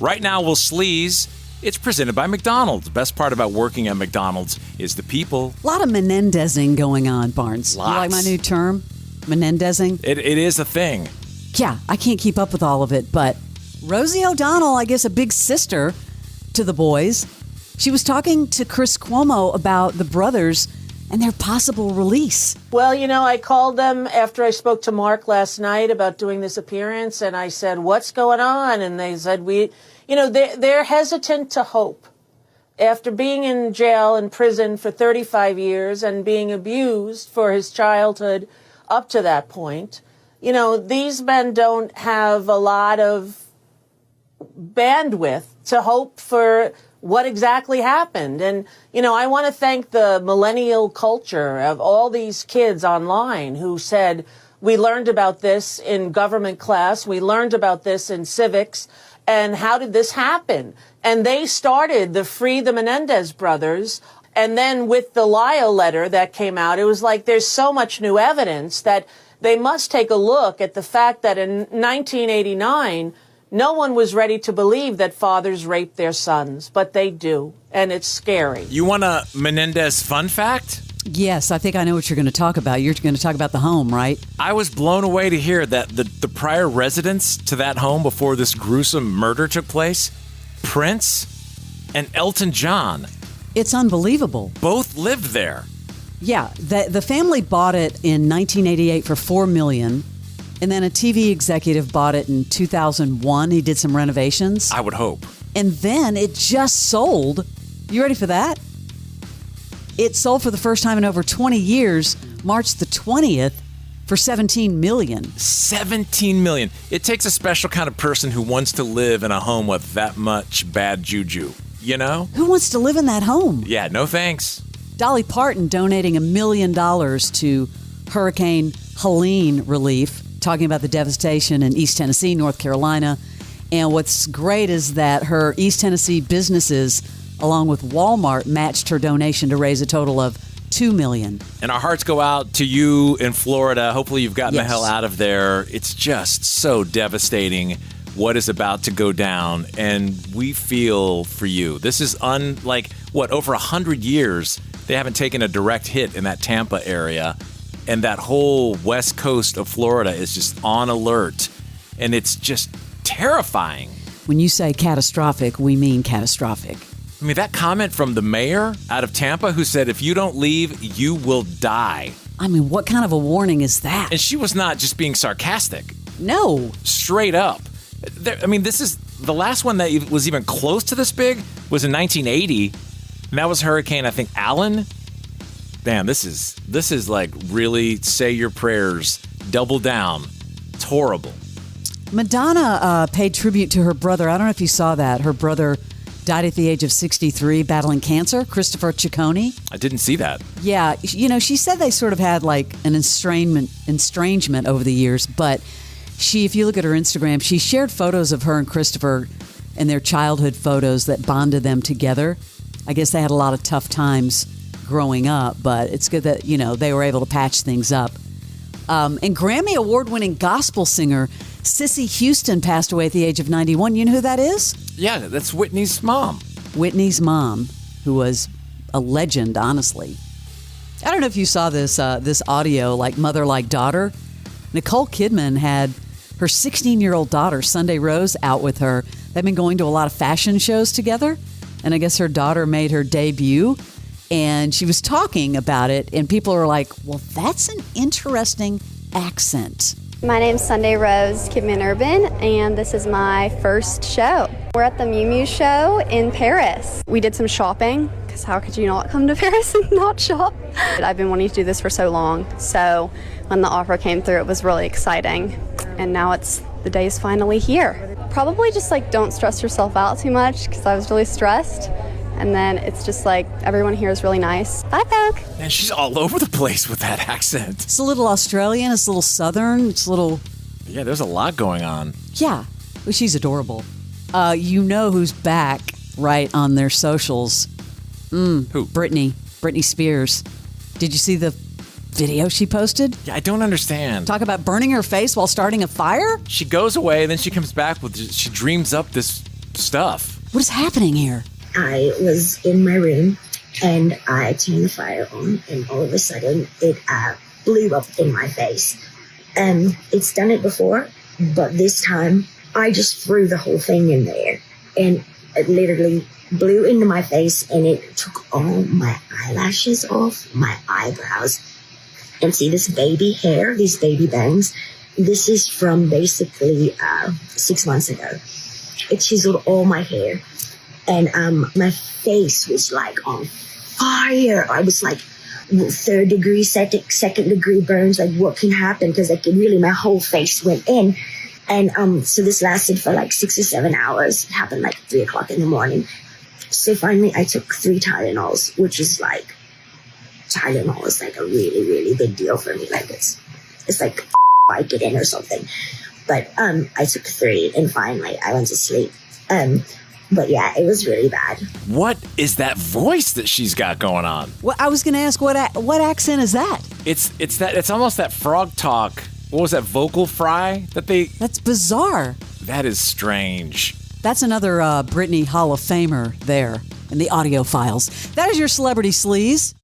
Right now, we'll sleaze. It's presented by McDonald's. The best part about working at McDonald's is the people. A lot of Menendezing going on, Barnes. Lots. You like my new term? Menendezing? It is a thing. Yeah, I can't keep up with all of it, but Rosie O'Donnell, I guess a big sister to the boys, she was talking to Chris Cuomo about the brothers and their possible release. Well, I called them after I spoke to Mark last night about doing this appearance, and I said, what's going on? And they said, they're hesitant to hope. After being in jail and prison for 35 years and being abused for his childhood up to that point, these men don't have a lot of bandwidth to hope for what exactly happened. And, I want to thank the millennial culture of all these kids online who said, we learned about this in government class, we learned about this in civics, and how did this happen? And they started the Free the Menendez brothers. And then with the Lyle letter that came out, it was like there's so much new evidence that they must take a look at the fact that in 1989, no one was ready to believe that fathers raped their sons, but they do, and it's scary. You want a Menendez fun fact? Yes, I think I know what you're going to talk about. You're going to talk about the home, right? I was blown away to hear that the prior residents to that home before this gruesome murder took place, Prince and Elton John. It's unbelievable. Both lived there. Yeah, the family bought it in 1988 for $4 million. And then a TV executive bought it in 2001. He did some renovations. I would hope. And then it just sold. You ready for that? It sold for the first time in over 20 years, March the 20th, for $17 million. $17 million. It takes a special kind of person who wants to live in a home with that much bad juju, Who wants to live in that home? Yeah, no thanks. Dolly Parton donating $1 million to Hurricane Helene relief, talking about the devastation in East Tennessee, North Carolina. And what's great is that her East Tennessee businesses, along with Walmart, matched her donation to raise a total of $2 million. And our hearts go out to you in Florida. Hopefully you've gotten the Yes. hell out of there. It's just so devastating what is about to go down. And we feel for you. This is over 100 years, they haven't taken a direct hit in that Tampa area. And that whole west coast of Florida is just on alert. And it's just terrifying. When you say catastrophic, we mean catastrophic. I mean, that comment from the mayor out of Tampa who said, if you don't leave, you will die. I mean, what kind of a warning is that? And she was not just being sarcastic. No. Straight up. This is the last one that was even close to this big was in 1980. And that was Hurricane, I think, Allen. Man, this is like really say your prayers, double down. It's horrible. Madonna paid tribute to her brother. I don't know if you saw that. Her brother died at the age of 63 battling cancer, Christopher Ciccone. I didn't see that. Yeah, she said they sort of had like an estrangement over the years, but if you look at her Instagram, she shared photos of her and Christopher and their childhood photos that bonded them together. I guess they had a lot of tough times growing up, but it's good that, they were able to patch things up. And Grammy award-winning gospel singer Sissy Houston passed away at the age of 91. You know who that is? Yeah, that's Whitney's mom. Whitney's mom, who was a legend, honestly. I don't know if you saw this audio, like mother, like daughter. Nicole Kidman had her 16-year-old daughter, Sunday Rose, out with her. They've been going to a lot of fashion shows together, and I guess her daughter made her debut. And she was talking about it, and people are like, well, that's an interesting accent. My name's Sunday Rose Kidman Urban, and this is my first show. We're at the Miu Miu show in Paris. We did some shopping, because how could you not come to Paris and not shop? I've been wanting to do this for so long, so when the offer came through, it was really exciting. And now the day's finally here. Probably just don't stress yourself out too much, because I was really stressed. And then it's just everyone here is really nice. Bye, Poke. Man, she's all over the place with that accent. It's a little Australian, it's a little Southern, it's a little... Yeah, there's a lot going on. Yeah, well, she's adorable. Who's back, right, on their socials. Who? Britney Spears. Did you see the video she posted? Yeah, I don't understand. Talk about burning her face while starting a fire? She goes away, then she comes back she dreams up this stuff. What is happening here? I was in my room and I turned the fire on, and all of a sudden it blew up in my face. It's done it before, but this time I just threw the whole thing in there, and it literally blew into my face, and it took all my eyelashes off, my eyebrows. And see this baby hair, these baby bangs, this is from basically 6 months ago. It chiseled all my hair, and my face was like on fire. I was like, third degree, second degree burns. Like, what can happen? Because like really, my whole face went in. And so this lasted for like 6 or 7 hours. It happened like 3 o'clock in the morning. So finally, I took 3 Tylenols, which is like, Tylenol is like a really, really big deal for me. Like it's like Vicodin or something. But I took 3, and finally I went to sleep. But yeah, it was really bad. What is that voice that she's got going on? Well, I was going to ask, what accent is that? It's almost that frog talk. What was that, vocal fry that they... That's bizarre. That is strange. That's another Britney Hall of Famer there in the audio files. That is your Celebrity Sleaze.